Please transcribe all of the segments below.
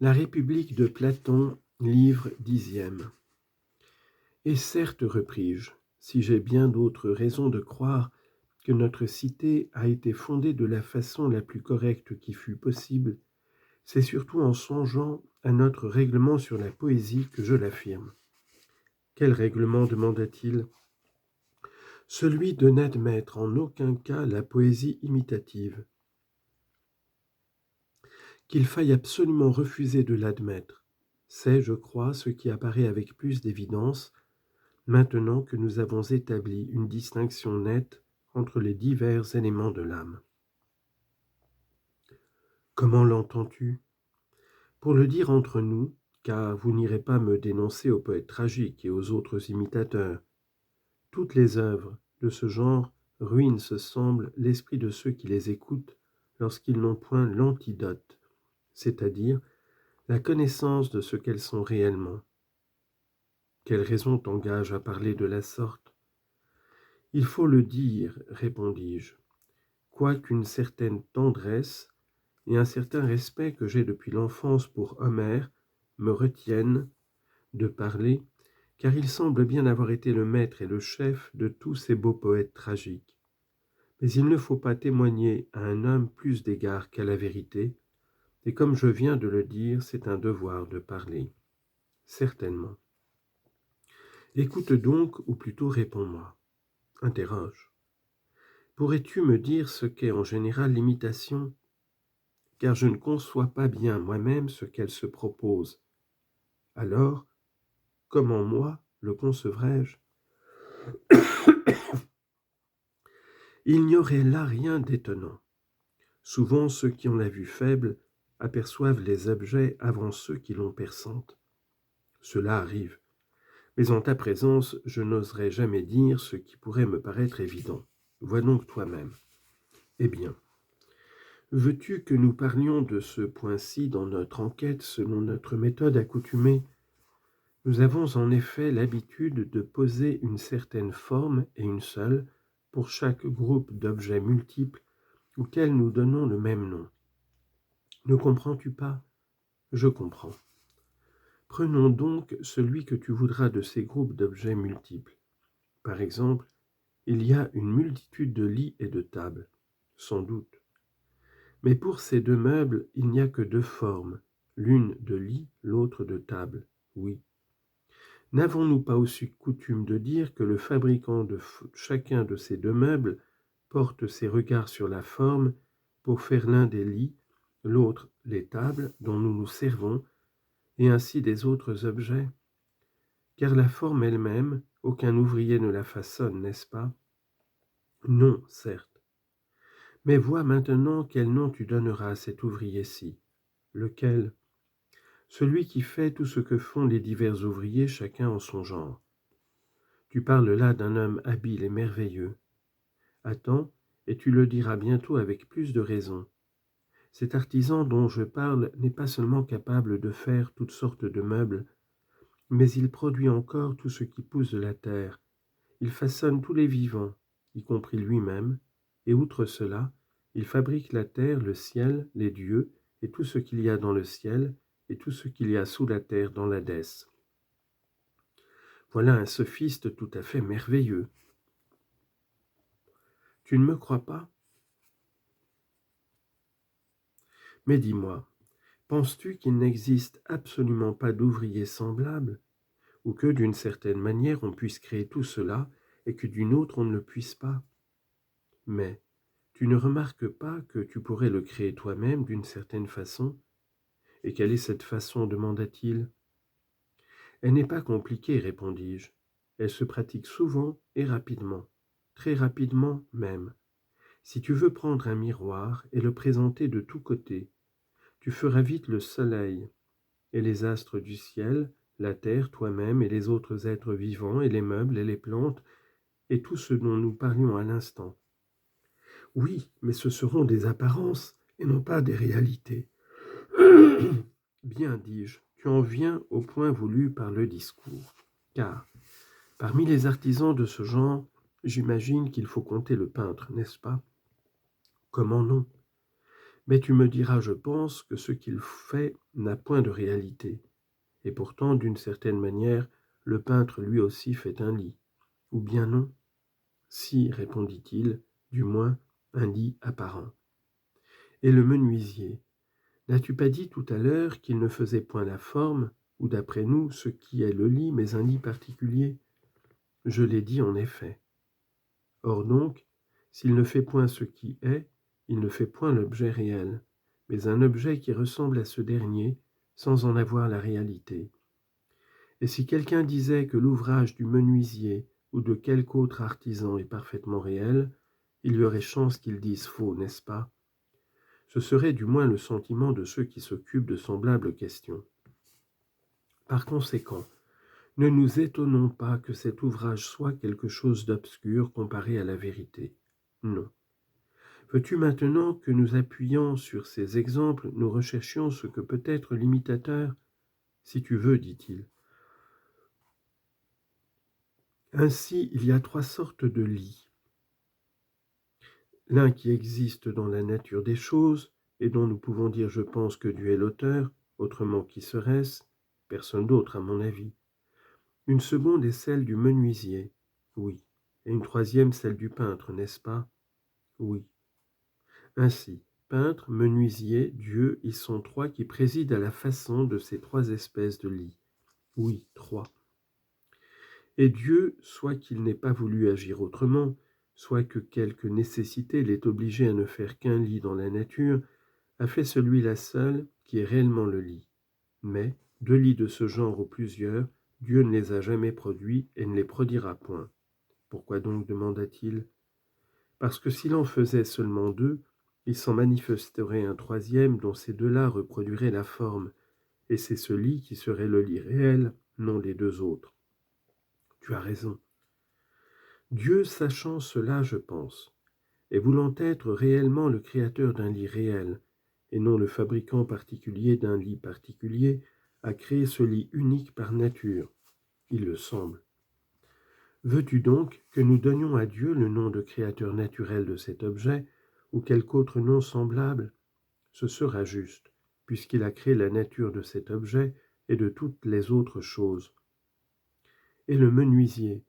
La République de Platon, livre 10e. Et certes, repris-je, si j'ai bien d'autres raisons de croire que notre cité a été fondée de la façon la plus correcte qui fût possible, c'est surtout en songeant à notre règlement sur la poésie que je l'affirme. Quel règlement demanda-t-il ? Celui de n'admettre en aucun cas la poésie imitative. Qu'il faille absolument refuser de l'admettre, c'est, je crois, ce qui apparaît avec plus d'évidence, maintenant que nous avons établi une distinction nette entre les divers éléments de l'âme. Comment l'entends-tu ? Pour le dire entre nous, car vous n'irez pas me dénoncer aux poètes tragiques et aux autres imitateurs, toutes les œuvres de ce genre ruinent, se semble, l'esprit de ceux qui les écoutent lorsqu'ils n'ont point l'antidote, c'est-à-dire la connaissance de ce qu'elles sont réellement. Quelle raison t'engage à parler de la sorte ? Il faut le dire, répondis-je, quoiqu'une certaine tendresse et un certain respect que j'ai depuis l'enfance pour Homère me retiennent de parler, car il semble bien avoir été le maître et le chef de tous ces beaux poètes tragiques. Mais il ne faut pas témoigner à un homme plus d'égard qu'à la vérité, et comme je viens de le dire, c'est un devoir de parler. Certainement. Écoute donc, ou plutôt réponds-moi. Interroge. Pourrais-tu me dire ce qu'est en général l'imitation ? Car je ne conçois pas bien moi-même ce qu'elle se propose. Alors, comment moi le concevrais-je ? Il n'y aurait là rien d'étonnant. Souvent, ceux qui ont la vue faible aperçoivent les objets avant ceux qui l'ont perçante. Cela arrive, mais en ta présence, je n'oserais jamais dire ce qui pourrait me paraître évident. Vois donc toi-même. Eh bien, veux-tu que nous parlions de ce point-ci dans notre enquête selon notre méthode accoutumée ? Nous avons en effet l'habitude de poser une certaine forme et une seule pour chaque groupe d'objets multiples auxquels nous donnons le même nom. Ne comprends-tu pas ? Je comprends. Prenons donc celui que tu voudras de ces groupes d'objets multiples. Par exemple, il y a une multitude de lits et de tables, sans doute. Mais pour ces deux meubles, il n'y a que deux formes, l'une de lit, l'autre de table, oui. N'avons-nous pas aussi coutume de dire que le fabricant de chacun de ces deux meubles porte ses regards sur la forme pour faire l'un des lits, l'autre les tables dont nous nous servons, et ainsi des autres objets ? Car la forme elle-même, aucun ouvrier ne la façonne, n'est-ce pas ? Non, certes. Mais vois maintenant quel nom tu donneras à cet ouvrier-ci. Lequel ? Celui qui fait tout ce que font les divers ouvriers, chacun en son genre. Tu parles là d'un homme habile et merveilleux. Attends, et tu le diras bientôt avec plus de raison. Cet artisan dont je parle n'est pas seulement capable de faire toutes sortes de meubles, mais il produit encore tout ce qui pousse de la terre. Il façonne tous les vivants, y compris lui-même, et outre cela, il fabrique la terre, le ciel, les dieux, et tout ce qu'il y a dans le ciel, et tout ce qu'il y a sous la terre dans l'Hadès. Voilà un sophiste tout à fait merveilleux. Tu ne me crois pas ? Mais dis-moi, penses-tu qu'il n'existe absolument pas d'ouvriers semblables, ou que d'une certaine manière on puisse créer tout cela, et que d'une autre on ne le puisse pas ? Mais tu ne remarques pas que tu pourrais le créer toi-même d'une certaine façon ? Et quelle est cette façon ? Demanda-t-il. Elle n'est pas compliquée, répondis-je. Elle se pratique souvent et rapidement, très rapidement même. Si tu veux prendre un miroir et le présenter de tous côtés, tu feras vite le soleil et les astres du ciel, la terre, toi-même et les autres êtres vivants et les meubles et les plantes et tout ce dont nous parlions à l'instant. Oui, mais ce seront des apparences et non pas des réalités. Bien, dis-je, tu en viens au point voulu par le discours. Car, parmi les artisans de ce genre, j'imagine qu'il faut compter le peintre, n'est-ce pas ? Comment non ? Mais tu me diras, je pense, que ce qu'il fait n'a point de réalité. Et pourtant, d'une certaine manière, le peintre lui aussi fait un lit. Ou bien non? Si, répondit-il, du moins un lit apparent. Et le menuisier, n'as-tu pas dit tout à l'heure qu'il ne faisait point la forme, ou d'après nous, ce qui est le lit, mais un lit particulier? Je l'ai dit en effet. Or donc, s'il ne fait point ce qui est, il ne fait point l'objet réel, mais un objet qui ressemble à ce dernier, sans en avoir la réalité. Et si quelqu'un disait que l'ouvrage du menuisier ou de quelque autre artisan est parfaitement réel, il y aurait chance qu'il dise faux, n'est-ce pas? Ce serait du moins le sentiment de ceux qui s'occupent de semblables questions. Par conséquent, ne nous étonnons pas que cet ouvrage soit quelque chose d'obscur comparé à la vérité. Non. Veux-tu maintenant que nous appuyant sur ces exemples, nous recherchions ce que peut être l'imitateur? Si tu veux, dit-il. Ainsi, il y a 3 sortes de lits. L'un qui existe dans la nature des choses, et dont nous pouvons dire, je pense, que Dieu est l'auteur, autrement qui serait-ce? Personne d'autre, à mon avis. Une seconde est celle du menuisier, oui, et une troisième celle du peintre, n'est-ce pas? Oui. Ainsi, peintre, menuisier, Dieu, ils sont 3 qui président à la façon de ces 3 espèces de lits. Oui, 3. Et Dieu, soit qu'il n'ait pas voulu agir autrement, soit que quelque nécessité l'ait obligé à ne faire qu'un lit dans la nature, a fait celui-là seul qui est réellement le lit. Mais, 2 lits de ce genre ou plusieurs, Dieu ne les a jamais produits et ne les produira point. Pourquoi donc, demanda-t-il? Parce que s'il en faisait seulement 2, il s'en manifesterait un troisième dont ces 2-là reproduiraient la forme, et c'est ce lit qui serait le lit réel, non les 2 autres. Tu as raison. Dieu, sachant cela, je pense, et voulant être réellement le créateur d'un lit réel, et non le fabricant particulier d'un lit particulier, a créé ce lit unique par nature, il le semble. Veux-tu donc que nous donnions à Dieu le nom de créateur naturel de cet objet, ou quelque autre nom semblable? Ce sera juste, puisqu'il a créé la nature de cet objet et de toutes les autres choses. Et le menuisier,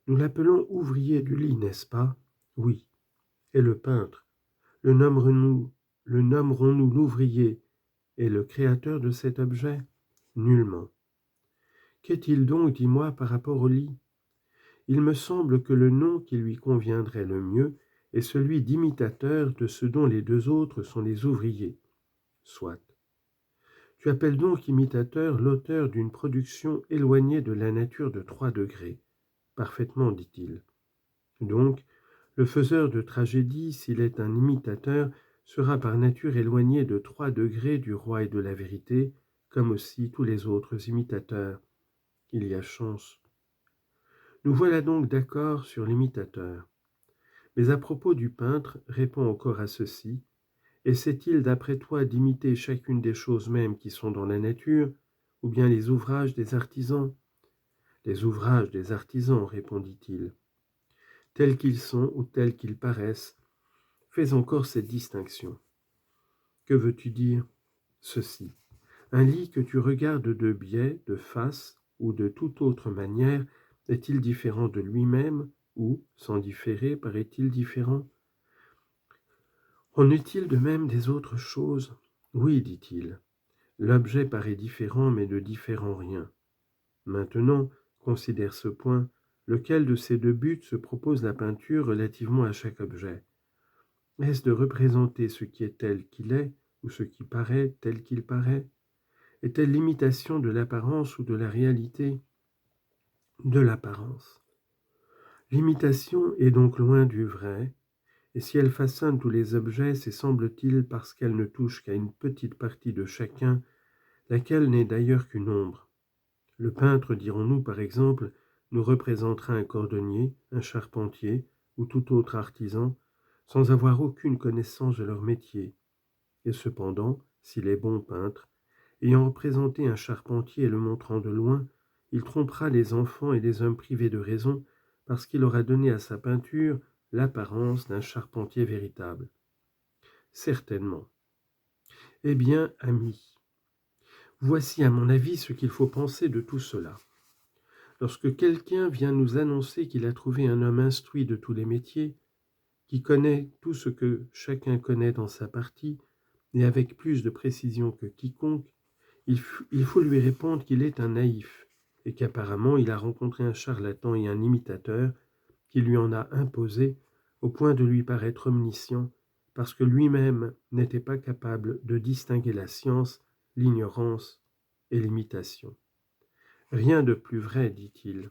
nous l'appelons ouvrier du lit, n'est-ce pas? Oui. Et le peintre, le nommerons-nous l'ouvrier et le créateur de cet objet? Nullement. Qu'est-il donc, dis-moi, par rapport au lit? Il me semble que le nom qui lui conviendrait le mieux est celui d'imitateur de ce dont les 2 autres sont les ouvriers. Soit. Tu appelles donc imitateur l'auteur d'une production éloignée de la nature de 3 degrés. Parfaitement, dit-il. Donc, le faiseur de tragédie, s'il est un imitateur, sera par nature éloigné de 3 degrés du roi et de la vérité, comme aussi tous les autres imitateurs. Il y a chance. Nous voilà donc d'accord sur l'imitateur. Mais à propos du peintre, réponds encore à ceci. Essaie-t-il d'après toi d'imiter chacune des choses mêmes qui sont dans la nature, ou bien les ouvrages des artisans? Les ouvrages des artisans, répondit-il. Tels qu'ils sont ou tels qu'ils paraissent, fais encore cette distinction. Que veux-tu dire? Ceci. Un lit que tu regardes de biais, de face ou de toute autre manière, est-il différent de lui-même ou, sans différer, paraît-il différent? En est-il de même des autres choses? Oui, dit-il. L'objet paraît différent, mais ne différent rien. Maintenant, considère ce point. Lequel de ces 2 buts se propose la peinture relativement à chaque objet? Est-ce de représenter ce qui est tel qu'il est, ou ce qui paraît tel qu'il paraît? Est-elle l'imitation de l'apparence ou de la réalité? De l'apparence. L'imitation est donc loin du vrai, et si elle façonne tous les objets, c'est semble-t-il parce qu'elle ne touche qu'à une petite partie de chacun, laquelle n'est d'ailleurs qu'une ombre. Le peintre, dirons-nous par exemple, nous représentera un cordonnier, un charpentier ou tout autre artisan, sans avoir aucune connaissance de leur métier. Et cependant, s'il est bon peintre, ayant représenté un charpentier et le montrant de loin, il trompera les enfants et les hommes privés de raison, parce qu'il aura donné à sa peinture l'apparence d'un charpentier véritable. Certainement. Eh bien, amis, voici à mon avis ce qu'il faut penser de tout cela. Lorsque quelqu'un vient nous annoncer qu'il a trouvé un homme instruit de tous les métiers, qui connaît tout ce que chacun connaît dans sa partie, et avec plus de précision que quiconque, il faut lui répondre qu'il est un naïf, et qu'apparemment il a rencontré un charlatan et un imitateur qui lui en a imposé au point de lui paraître omniscient, parce que lui-même n'était pas capable de distinguer la science, l'ignorance et l'imitation. Rien de plus vrai, dit-il.